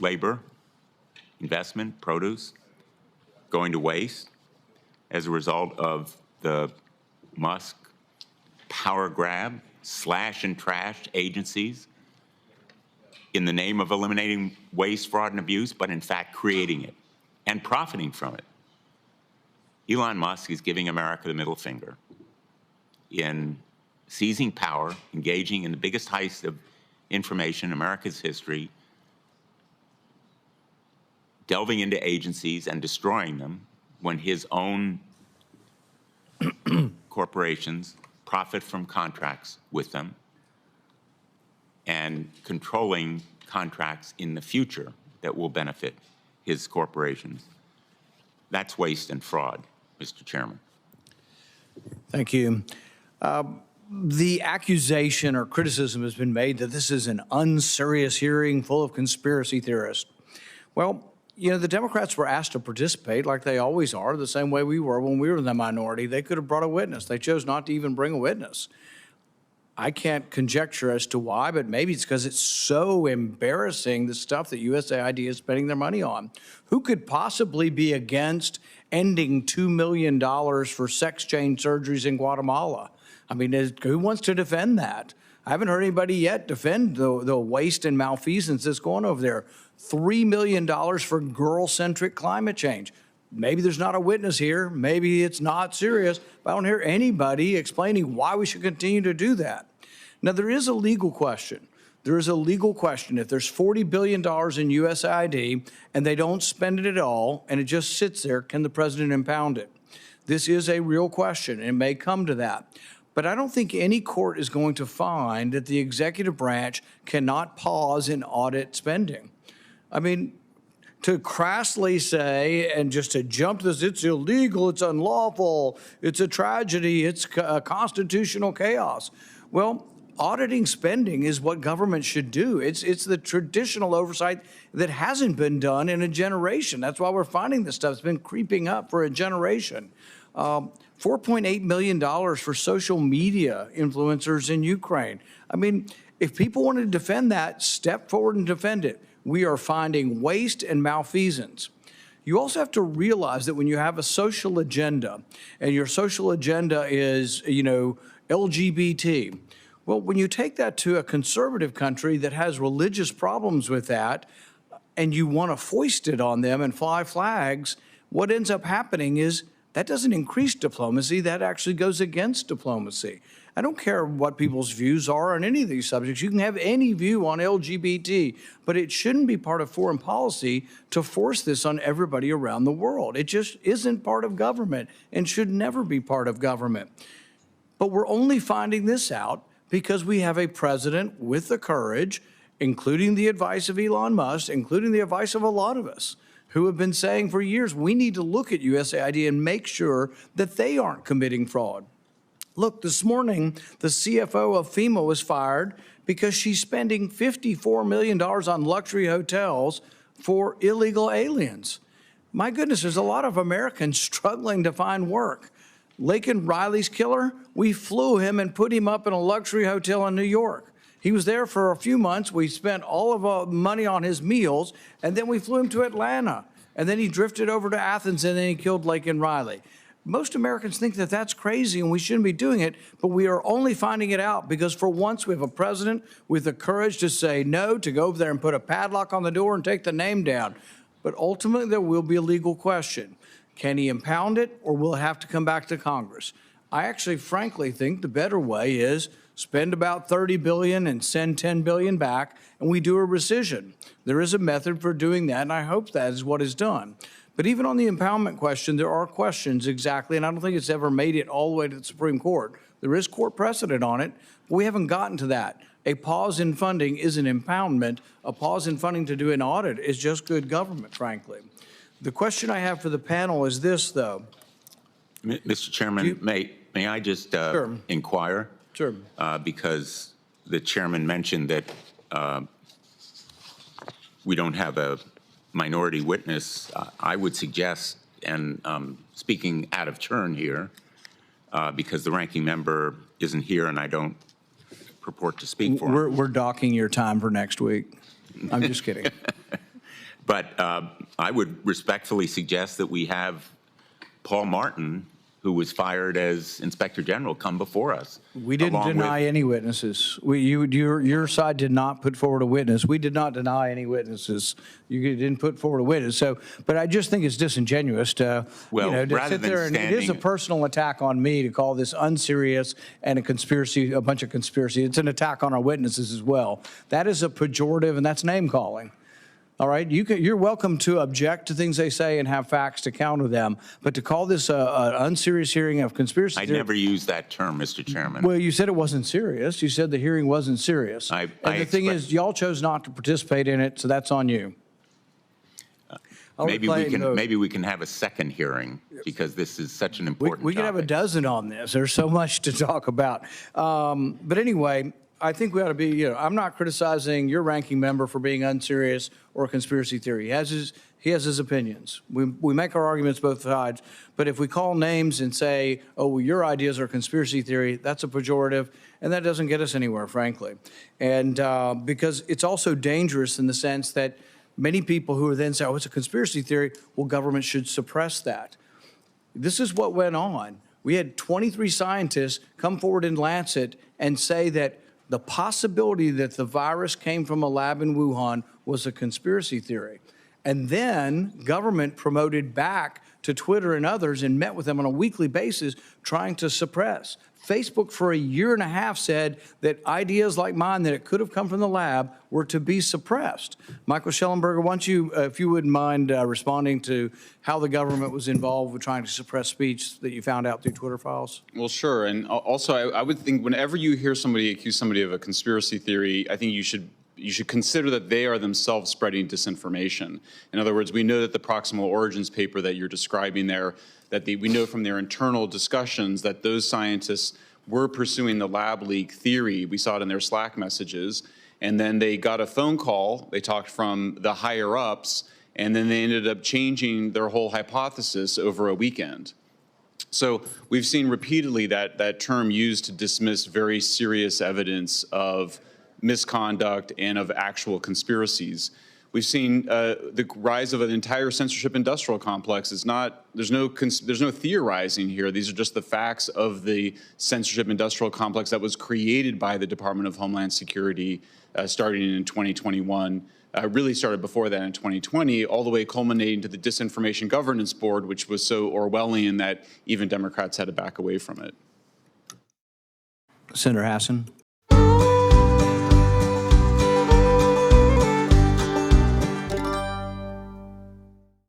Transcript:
labor, investment, produce, going to waste as a result of the Musk power grab, slash and trash agencies in the name of eliminating waste, fraud, and abuse, but in fact creating it and profiting from it. Elon Musk is giving America the middle finger in seizing power, engaging in the biggest heist of information in America's history, delving into agencies and destroying them when his own corporations profit from contracts with them, and controlling contracts in the future that will benefit his corporations. That's waste and fraud, Mr. Chairman. Thank you. The accusation or criticism has been made that this is an unserious hearing full of conspiracy theorists. Well, you know, the Democrats were asked to participate like they always are, the same way we were when we were in the minority. They could have brought a witness. They chose not to even bring a witness. I can't conjecture as to why, but maybe it's because it's so embarrassing, the stuff that USAID is spending their money on. Who could possibly be against ending $2 million for sex change surgeries in Guatemala? I mean, who wants to defend that? I haven't heard anybody yet defend the waste and malfeasance that's going over there. $3 million for girl-centric climate change. Maybe there's not a witness here. Maybe it's not serious, but I don't hear anybody explaining why we should continue to do that. Now, there is a legal question. There is a legal question. If there's $40 billion in USAID and they don't spend it at all and it just sits there, can the president impound it? This is a real question, and it may come to that. But I don't think any court is going to find that the executive branch cannot pause and audit spending. I mean, to crassly say and just to jump to this, it's illegal, it's unlawful, it's a tragedy, it's constitutional chaos. Well, auditing spending is what government should do. It's the traditional oversight that hasn't been done in a generation. That's why we're finding this stuff. It's been creeping up for a generation. $4.8 million for social media influencers in Ukraine. I mean, if people want to defend that, step forward and defend it. We are finding waste and malfeasance. You also have to realize that when you have a social agenda, and your social agenda is, you know, LGBT, well, when you take that to a conservative country that has religious problems with that, and you want to foist it on them and fly flags, what ends up happening is that doesn't increase diplomacy, that actually goes against diplomacy. I don't care what people's views are on any of these subjects. You can have any view on LGBT, but it shouldn't be part of foreign policy to force this on everybody around the world. It just isn't part of government and should never be part of government. But we're only finding this out because we have a president with the courage, including the advice of Elon Musk, including the advice of a lot of us, who have been saying for years, we need to look at USAID and make sure that they aren't committing fraud. Look, this morning, the CFO of FEMA was fired because she's spending $54 million on luxury hotels for illegal aliens. My goodness, there's a lot of Americans struggling to find work. Laken Riley's killer, we flew him and put him up in a luxury hotel in New York. He was there for a few months. We spent all of our money on his meals, and then we flew him to Atlanta. And then he drifted over to Athens, and then he killed Laken Riley. Most Americans think that that's crazy and we shouldn't be doing it, but we are only finding it out because for once we have a president with the courage to say no, to go over there and put a padlock on the door and take the name down. But ultimately, there will be a legal question. Can he impound it, or will it have to come back to Congress? I actually, frankly, think the better way is spend about $30 billion and send $10 billion back, and we do a rescission. There is a method for doing that, and I hope that is what is done. But even on the impoundment question, there are questions exactly, and I don't think it's ever made it all the way to the Supreme Court. There is court precedent on it, but we haven't gotten to that. A pause in funding is an impoundment. A pause in funding to do an audit is just good government, frankly. The question I have for the panel is this, though. Mr. Chairman, may I just inquire? Sure. Because the chairman mentioned that we don't have a minority witness. I would suggest, and speaking out of turn here, because the ranking member isn't here and I don't purport to speak for him. We're docking your time for next week. I'm just kidding. But I would respectfully suggest that we have Paul Martin, who was fired as Inspector General, come before us. We didn't deny any witnesses. Your side did not put forward a witness. We did not deny any witnesses. You didn't put forward a witness. So, but I just think it's disingenuous to, Well, to rather sit than there, and it is a standing- personal attack on me to call this unserious and a conspiracy, a bunch of conspiracy. It's an attack on our witnesses as well. That is a pejorative, and that's name calling. All right, you're welcome to object to things they say and have facts to counter them, but to call this an unserious hearing of conspiracy I theory, never used that term, Mr. Chairman. well, you said it wasn't serious. You said the hearing wasn't serious. I And the thing is, y'all chose not to participate in it, so that's on you. Maybe we can have a second hearing, because this is such an important We could have a topic. dozen on this. There's so much to talk about. But anyway, I think we ought to be, I'm not criticizing your ranking member for being unserious or a conspiracy theory. He has his opinions. We make our arguments both sides. But if we call names and say, oh, well, your ideas are conspiracy theory, that's a pejorative, and that doesn't get us anywhere, frankly. And because it's also dangerous in the sense that many people who are then say, oh, it's a conspiracy theory, well, government should suppress that. This is what went on. We had 23 scientists come forward in Lancet and say that the possibility that the virus came from a lab in Wuhan was a conspiracy theory. And then government promoted back to Twitter and others and met with them on a weekly basis trying to suppress. Facebook for a year and a half said that ideas like mine, that it could have come from the lab, were to be suppressed. Michael Schellenberger, why don't you, if you wouldn't mind responding to how the government was involved with trying to suppress speech that you found out through Twitter files? Well, sure. And also, I would think whenever you hear somebody accuse somebody of a conspiracy theory, I think you should consider that they are themselves spreading disinformation. In other words, we know that the proximal origins paper that you're describing there, that we know from their internal discussions that those scientists were pursuing the lab leak theory. We saw it in their Slack messages. And then they got a phone call. They talked from the higher ups, and then they ended up changing their whole hypothesis over a weekend. So we've seen repeatedly that term used to dismiss very serious evidence of misconduct and of actual conspiracies. We've seen the rise of an entire censorship industrial complex. There's no theorizing here. These are just the facts of the censorship industrial complex that was created by the Department of Homeland Security starting in 2021. Really started before that in 2020, all the way culminating to the Disinformation Governance Board, which was so Orwellian that even Democrats had to back away from it. Senator Hassan.